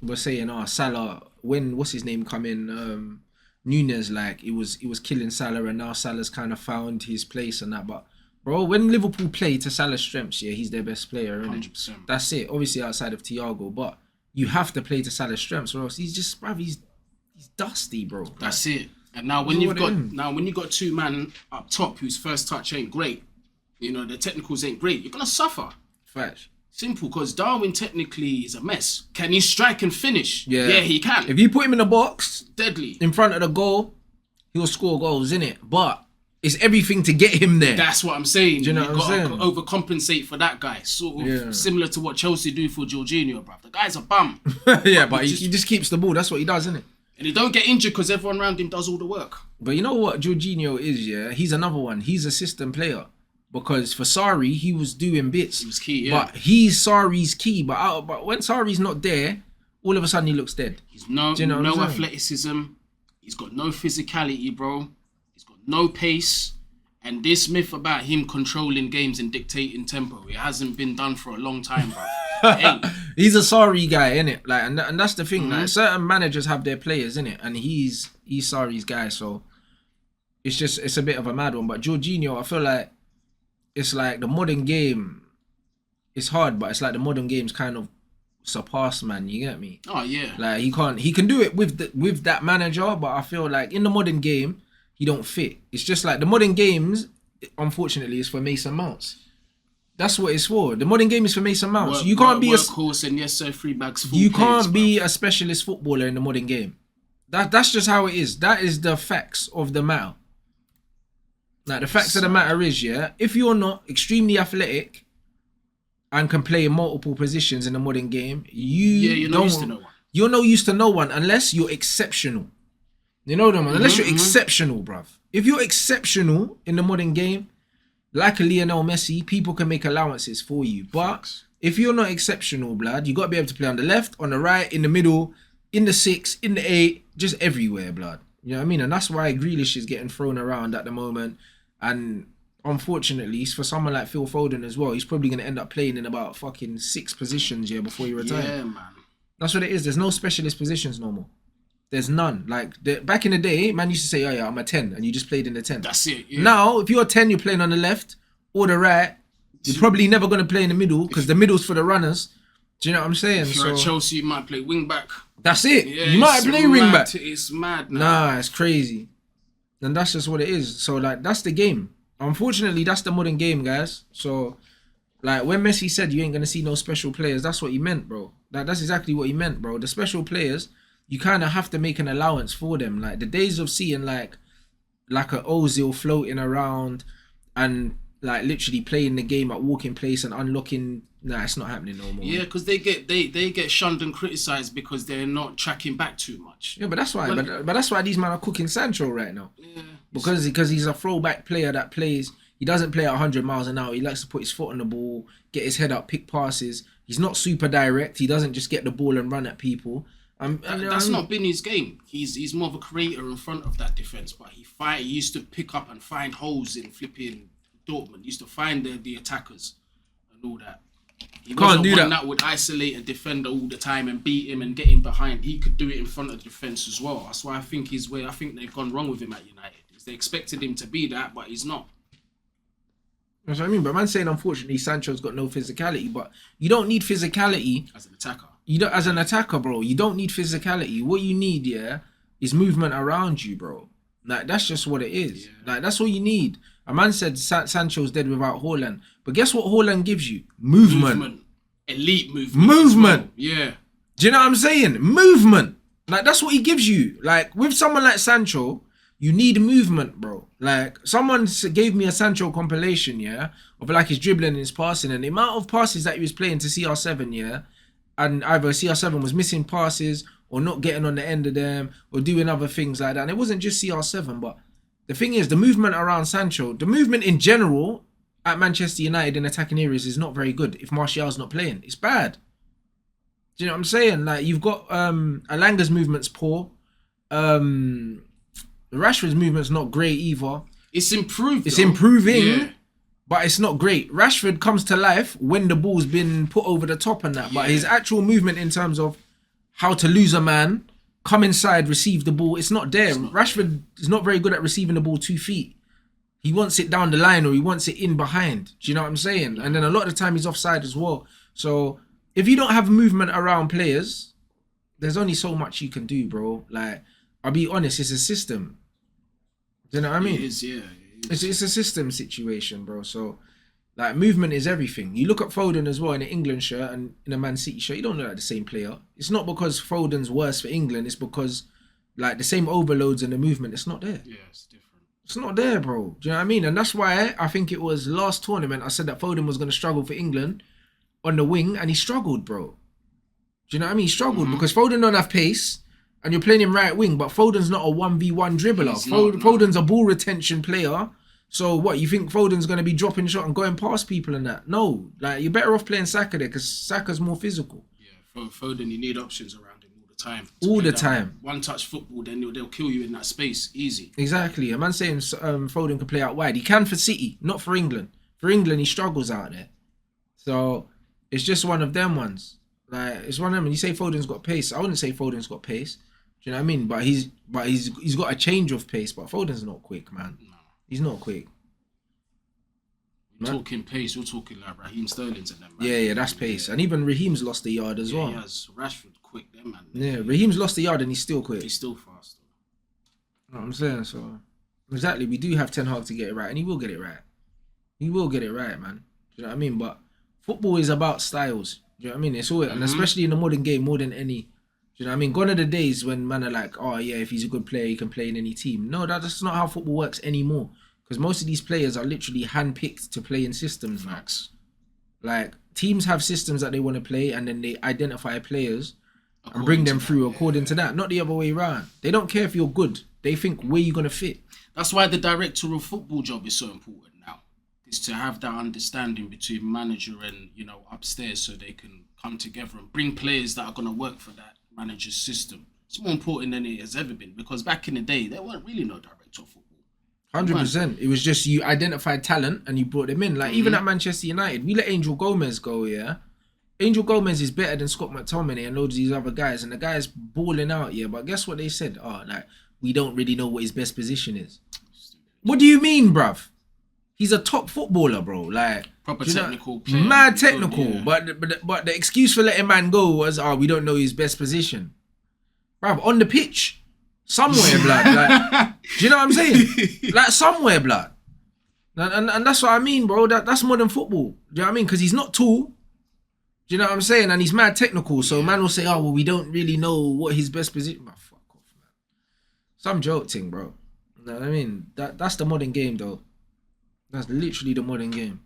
were saying, Salah, when what's his name come in, Nunez, like it was killing Salah, and now Salah's kind of found his place and that. But bro, when Liverpool play to Salah's strengths, yeah, he's their best player, isn't it? 100%. That's it. Obviously outside of Thiago, but you have to play to Salah's strengths, or else he's just, bruv, he's dusty, bro. That's it. And now when you've got two man up top whose first touch ain't great, you know, the technicals ain't great, you're gonna suffer. Facts. Simple, because Darwin technically is a mess. Can he strike and finish? Yeah, he can. If you put him in the box, Deadly. in front of the goal, he'll score goals, innit? But it's everything to get him there. That's what I'm saying. Do you know what I'm saying? Overcompensate for that guy. Sort of similar to what Chelsea do for Jorginho, bruv. The guy's a bum. Yeah, but he just keeps the ball. That's what he does, isn't it? And he don't get injured because everyone around him does all the work. But you know what Jorginho is, yeah? He's another one. He's a system player. Because for Sarri, he was doing bits. He was key, yeah. But he's Sarri's key. But when Sarri's not there, all of a sudden he looks dead. He's no athleticism. He's got no physicality, bro. He's got no pace. And this myth about him controlling games and dictating tempo, it hasn't been done for a long time, bro. He's a Sarri guy, innit? Like, and that's the thing. Like, certain managers have their players, innit? And he's Sarri's guy. So it's a bit of a mad one. But Jorginho, I feel like it's like the modern game. It's hard, but it's like the modern game's kind of surpassed, man. You get me? Oh yeah. Like he can do it with that manager, but I feel like in the modern game he don't fit. It's just like the modern games, unfortunately, is for Mason Mounts. That's what it's for. The modern game is for Mason Mounts. You can't be a workhorse and yes sir, 3 bags full. You can't be a specialist footballer in the modern game. That's just how it is. That is the facts of the matter. Like the facts of the matter is, yeah, if you're not extremely athletic and can play in multiple positions in the modern game, you're not used to no one. You're no use to no one unless you're exceptional. You know what I mean? Unless you're exceptional, bruv. If you're exceptional in the modern game, like a Lionel Messi, people can make allowances for you. But if you're not exceptional, blood, you got to be able to play on the left, on the right, in the middle, in the 6, in the 8, just everywhere, blood. You know what I mean? And that's why Grealish is getting thrown around at the moment. And unfortunately, for someone like Phil Foden as well, he's probably going to end up playing in about fucking 6 positions, yeah, before he retires. Yeah, man. That's what it is. There's no specialist positions no more. There's none. Like, back in the day, man used to say, oh yeah, I'm a 10, and you just played in the 10. That's it, yeah. Now, if you're a 10, you're playing on the left or the right. You're probably never going to play in the middle, because the middle's for the runners. Do you know what I'm saying? If you're at Chelsea, you might play wing back. That's it. Yeah, you might play wing back. It's mad now. Nah, it's crazy. And that's just what it is. So, like, that's the game. Unfortunately, that's the modern game, guys. So, like, when Messi said you ain't going to see no special players, that's what he meant, bro. That's exactly what he meant, bro. The special players, you kind of have to make an allowance for them. Like, the days of seeing, like an Ozil floating around and, like, literally playing the game at walking place and unlocking... Nah, it's not happening no more. Yeah, because they get shunned and criticised because they're not tracking back too much. Yeah, but that's why. But that's why these men are cooking Sancho right now. Yeah. Because he's a throwback player that plays. He doesn't play at 100 miles an hour. He likes to put his foot on the ball, get his head up, pick passes. He's not super direct. He doesn't just get the ball and run at people. That's not been his game. He's more of a creator in front of that defense. But he used to pick up and find holes in flipping Dortmund. He used to find the attackers and all that. He wasn't one that would isolate a defender all the time and beat him and get him behind. He could do it in front of the defence as well. That's why I think I think they've gone wrong with him at United. They expected him to be that, but he's not. That's what I mean. But man's saying, unfortunately, Sancho's got no physicality. But you don't need physicality as an attacker. As an attacker, bro. You don't need physicality. What you need, yeah, is movement around you, bro. Like, that's just what it is. Yeah. Like, that's all you need. A man said Sancho's dead without Haaland. But guess what Haaland gives you? Movement. Elite movement. Movement. Well. Yeah. Do you know what I'm saying? Movement. Like, that's what he gives you. Like, with someone like Sancho, you need movement, bro. Like, someone gave me a Sancho compilation, yeah, of like his dribbling and his passing, and the amount of passes that he was playing to CR7, yeah, and either CR7 was missing passes or not getting on the end of them or doing other things like that. And it wasn't just CR7, but the thing is, the movement around Sancho, the movement in general at Manchester United in attacking areas is not very good if Martial's not playing. It's bad. Do you know what I'm saying? Like, you've got Alanga's movement's poor. Rashford's movement's not great either. It's improved. It's improving, but it's not great. Rashford comes to life when the ball's been put over the top and that. But his actual movement in terms of how to lose a man, come inside, receive the ball. It's not there. Rashford is not very good at receiving the ball 2 feet. He wants it down the line or he wants it in behind. Do you know what I'm saying? And then a lot of the time he's offside as well. So if you don't have movement around players, there's only so much you can do, bro. Like, I'll be honest, it's a system. Do you know what I mean? It is, yeah. It's a system situation, bro. So, like, movement is everything. You look at Foden as well in an England shirt and in a Man City shirt, you don't look like the same player. It's not because Foden's worse for England. It's because, like, the same overloads and the movement, it's not there. Yeah, it's different. It's not there, bro. Do you know what I mean? And that's why I think it was last tournament I said that Foden was going to struggle for England on the wing, and he struggled, bro. Do you know what I mean? He struggled because Foden don't have pace, and you're playing him right wing, but Foden's not a 1v1 dribbler. Foden's a ball retention player. So what, you think Foden's going to be dropping shot and going past people and that? No. Like, you're better off playing Saka there because Saka's more physical. Yeah, Foden, you need options around him all the time. All the time. One-touch football, then they'll kill you in that space. Easy. Exactly. A man saying Foden can play out wide. He can for City, not for England. For England, he struggles out there. So it's just one of them ones. Like, it's one of them. And you say Foden's got pace. I wouldn't say Foden's got pace. Do you know what I mean? But he's got a change of pace. But Foden's not quick, man. No. He's not quick. We're talking pace. We're talking like Raheem Sterling's and them. Man. Yeah, that's pace. And even Raheem's lost a yard as well. Yeah, has Rashford quick, them man. Yeah, Raheem's lost a yard and he's still quick. He's still fast. You know what I'm saying? So exactly, we do have Ten Hag to get it right, and he will get it right. He will get it right, man. Do you know what I mean? But football is about styles. Do you know what I mean? It's all, and especially in the modern game, more than any. Do you know what I mean? Gone are the days when man are like, oh yeah, if he's a good player, he can play in any team. No, that's not how football works anymore. Because most of these players are literally handpicked to play in systems. Facts. Like, teams have systems that they want to play, and then they identify players and bring them through according to that. Not the other way around. They don't care if you're good. They think where you're going to fit. That's why the director of football job is so important now. Is to have that understanding between manager and, upstairs, so they can come together and bring players that are going to work for that manager's system. It's more important than it has ever been, because back in the day, there weren't really no director of football. 100%. It was just you identified talent and you brought them in. Like, even at Manchester United, we let Angel Gomez go, yeah? Angel Gomez is better than Scott McTominay and loads of these other guys, and the guy's balling out, yeah? But guess what they said? Oh, like, we don't really know what his best position is. What do you mean, bruv? He's a top footballer, bro. Like, proper technical player. Mad technical. Yeah. But the excuse for letting man go was, we don't know his best position. Bruv, on the pitch. Somewhere, blood. Like, do you know what I'm saying? Like, somewhere, blood. And that's what I mean, bro. That's modern football. Do you know what I mean? Because he's not tall. Do you know what I'm saying? And he's mad technical. So man will say, oh, well, we don't really know what his best position. Oh, fuck off, man. Some joke thing, bro. You know what I mean? That's the modern game, though. That's literally the modern game.